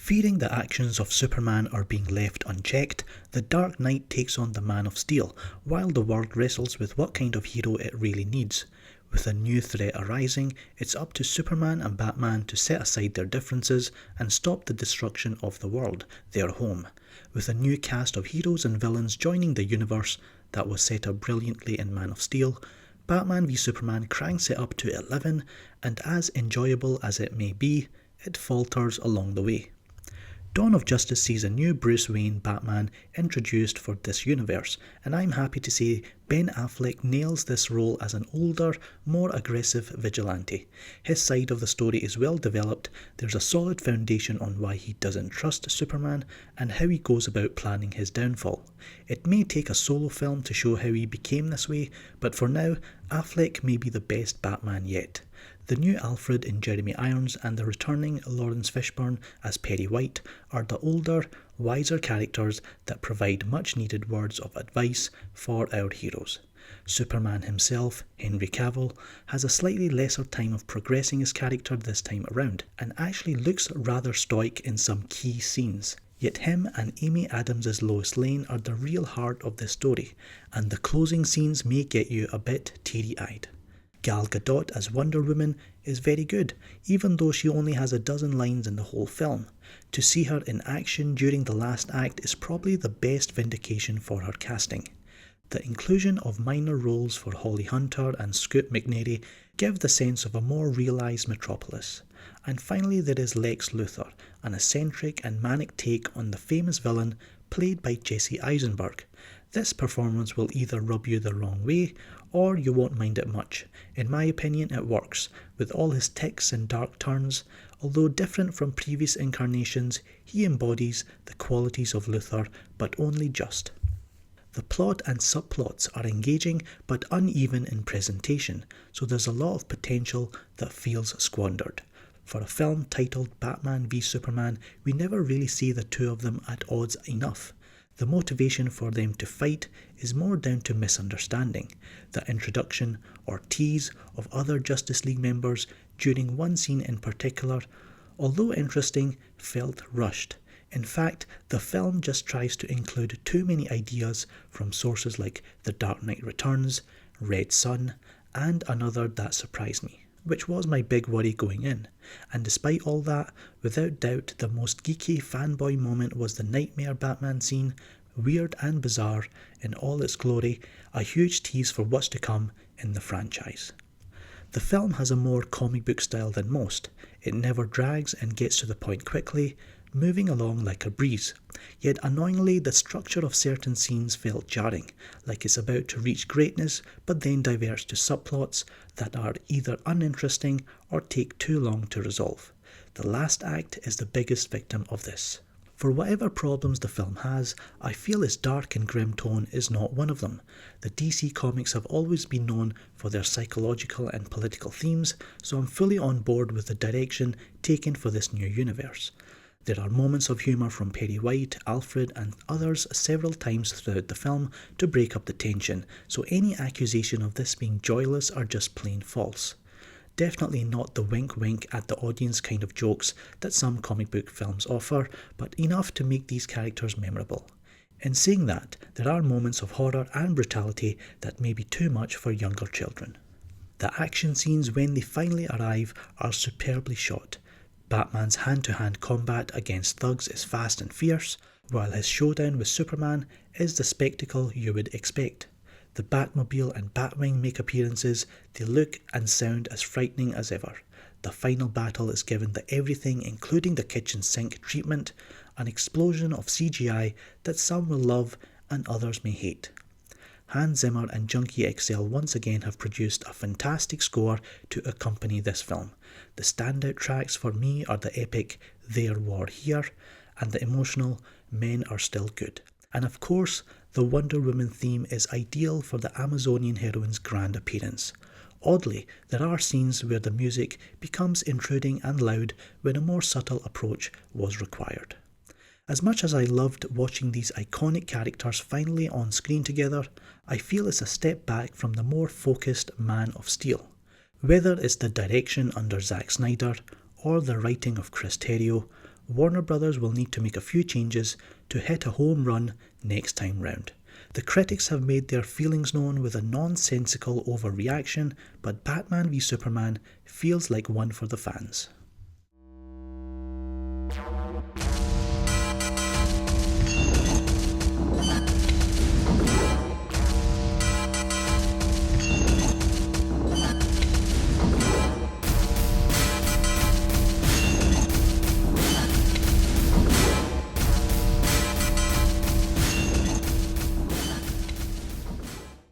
Fearing the actions of Superman are being left unchecked, the Dark Knight takes on the Man of Steel, while the world wrestles with what kind of hero it really needs. With a new threat arising, it's up to Superman and Batman to set aside their differences and stop the destruction of the world, their home. With a new cast of heroes and villains joining the universe that was set up brilliantly in Man of Steel, Batman v Superman cranks it up to 11, and as enjoyable as it may be, it falters along the way. Dawn of Justice sees a new Bruce Wayne Batman introduced for this universe, and I'm happy to say Ben Affleck nails this role as an older, more aggressive vigilante. His side of the story is well developed, there's a solid foundation on why he doesn't trust Superman and how he goes about planning his downfall. It may take a solo film to show how he became this way, but for now, Affleck may be the best Batman yet. The new Alfred in Jeremy Irons and the returning Laurence Fishburn as Perry White are the older, wiser characters that provide much needed words of advice for our heroes. Superman himself, Henry Cavill, has a slightly lesser time of progressing his character this time around, and actually looks rather stoic in some key scenes. Yet him and Amy Adams' Lois Lane are the real heart of this story, and the closing scenes may get you a bit teary-eyed. Gal Gadot as Wonder Woman is very good, even though she only has a dozen lines in the whole film. To see her in action during the last act is probably the best vindication for her casting. The inclusion of minor roles for Holly Hunter and Scoot McNairy give the sense of a more realised Metropolis. And finally there is Lex Luthor, an eccentric and manic take on the famous villain played by Jesse Eisenberg. This performance will either rub you the wrong way, or you won't mind it much. In my opinion, it works, with all his tics and dark turns. Although different from previous incarnations, he embodies the qualities of Luthor, but only just. The plot and subplots are engaging but uneven in presentation, so there's a lot of potential that feels squandered. For a film titled Batman v Superman, we never really see the two of them at odds enough. The motivation for them to fight is more down to misunderstanding. The introduction or tease of other Justice League members during one scene in particular, although interesting, felt rushed. In fact, the film just tries to include too many ideas from sources like The Dark Knight Returns, Red Son, and another that surprised me, which was my big worry going in. And despite all that, without doubt the most geeky fanboy moment was the Nightmare Batman scene, weird and bizarre in all its glory, a huge tease for what's to come in the franchise. The film has a more comic book style than most. It never drags and gets to the point quickly, moving along like a breeze. Yet annoyingly, the structure of certain scenes felt jarring, like it's about to reach greatness but then diverts to subplots that are either uninteresting or take too long to resolve. The last act is the biggest victim of this. For whatever problems the film has, I feel its dark and grim tone is not one of them. The DC comics have always been known for their psychological and political themes, so I'm fully on board with the direction taken for this new universe. There are moments of humour from Perry White, Alfred and others several times throughout the film to break up the tension, so any accusation of this being joyless are just plain false. Definitely not the wink wink at the audience kind of jokes that some comic book films offer, but enough to make these characters memorable. In saying that, there are moments of horror and brutality that may be too much for younger children. The action scenes when they finally arrive are superbly shot. Batman's hand-to-hand combat against thugs is fast and fierce, while his showdown with Superman is the spectacle you would expect. The Batmobile and Batwing make appearances, they look and sound as frightening as ever. The final battle is given the everything including the kitchen sink treatment, an explosion of CGI that some will love and others may hate. Hans Zimmer and Junkie XL once again have produced a fantastic score to accompany this film. The standout tracks for me are the epic Their War Here and the emotional Men Are Still Good. And of course, the Wonder Woman theme is ideal for the Amazonian heroine's grand appearance. Oddly, there are scenes where the music becomes intruding and loud when a more subtle approach was required. As much as I loved watching these iconic characters finally on screen together, I feel it's a step back from the more focused Man of Steel. Whether it's the direction under Zack Snyder, or the writing of Terrio, Warner Brothers will need to make a few changes to hit a home run next time round. The critics have made their feelings known with a nonsensical overreaction, but Batman v Superman feels like one for the fans.